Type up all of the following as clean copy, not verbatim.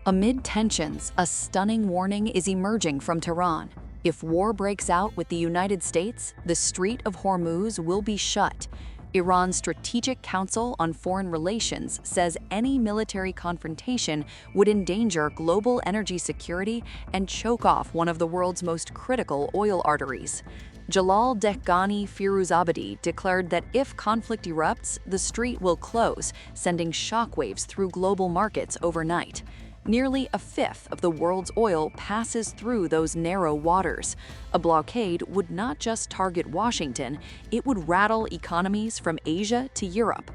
Amid tensions, a stunning warning is emerging from Tehran. If war breaks out with the United States, the Strait of Hormuz will be shut. Iran's Strategic Council on Foreign Relations says any military confrontation would endanger global energy security and choke off one of the world's most critical oil arteries. Jalal Dehghani Firuzabadi declared that if conflict erupts, the strait will close, sending shockwaves through global markets overnight. Nearly a fifth of the world's oil passes through those narrow waters. A blockade would not just target Washington, it would rattle economies from Asia to Europe.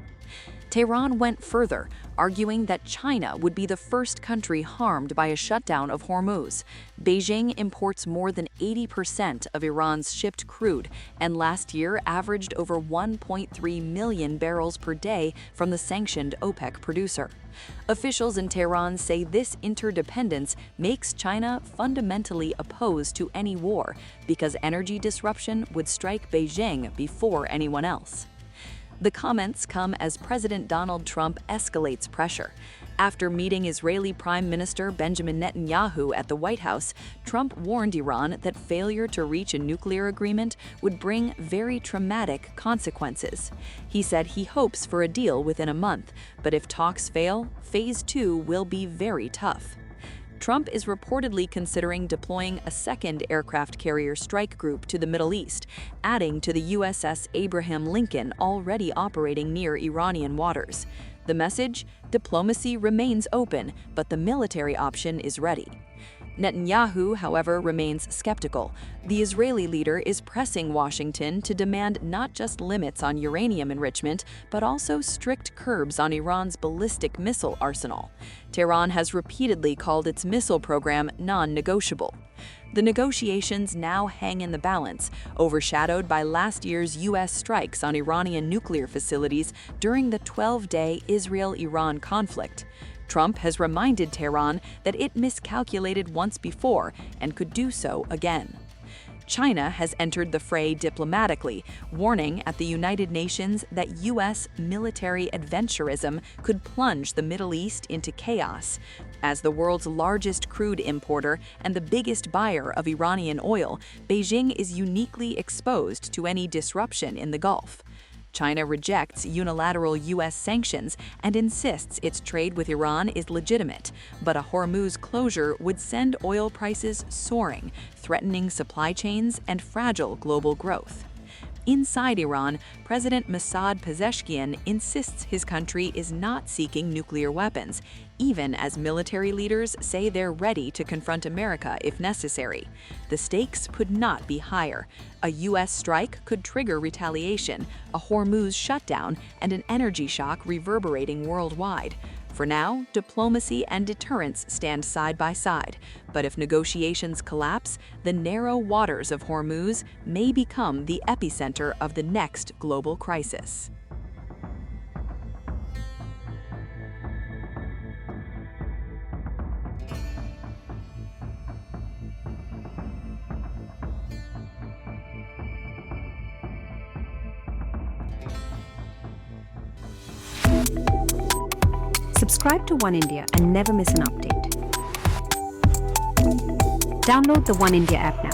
Tehran went further, arguing that China would be the first country harmed by a shutdown of Hormuz. Beijing imports more than 80% of Iran's shipped crude, and last year averaged over 1.3 million barrels per day from the sanctioned OPEC producer. Officials in Tehran say this interdependence makes China fundamentally opposed to any war because energy disruption would strike Beijing before anyone else. The comments come as President Donald Trump escalates pressure. After meeting Israeli Prime Minister Benjamin Netanyahu at the White House, Trump warned Iran that failure to reach a nuclear agreement would bring very traumatic consequences. He said he hopes for a deal within a month, but if talks fail, Phase 2 will be very tough. Trump is reportedly considering deploying a second aircraft carrier strike group to the Middle East, adding to the USS Abraham Lincoln already operating near Iranian waters. The message? Diplomacy remains open, but the military option is ready. Netanyahu, however, remains skeptical. The Israeli leader is pressing Washington to demand not just limits on uranium enrichment, but also strict curbs on Iran's ballistic missile arsenal. Tehran has repeatedly called its missile program non-negotiable. The negotiations now hang in the balance, overshadowed by last year's U.S. strikes on Iranian nuclear facilities during the 12-day Israel-Iran conflict. Trump has reminded Tehran that it miscalculated once before and could do so again. China has entered the fray diplomatically, warning at the United Nations that U.S. military adventurism could plunge the Middle East into chaos. As the world's largest crude importer and the biggest buyer of Iranian oil, Beijing is uniquely exposed to any disruption in the Gulf. China rejects unilateral U.S. sanctions and insists its trade with Iran is legitimate, but a Hormuz closure would send oil prices soaring, threatening supply chains and fragile global growth. Inside Iran, President Masoud Pezeshkian insists his country is not seeking nuclear weapons, even as military leaders say they're ready to confront America if necessary. The stakes could not be higher. A U.S. strike could trigger retaliation, a Hormuz shutdown, and an energy shock reverberating worldwide. For now, diplomacy and deterrence stand side by side, but if negotiations collapse, the narrow waters of Hormuz may become the epicenter of the next global crisis. Subscribe to One India and never miss an update. Download the One India app now.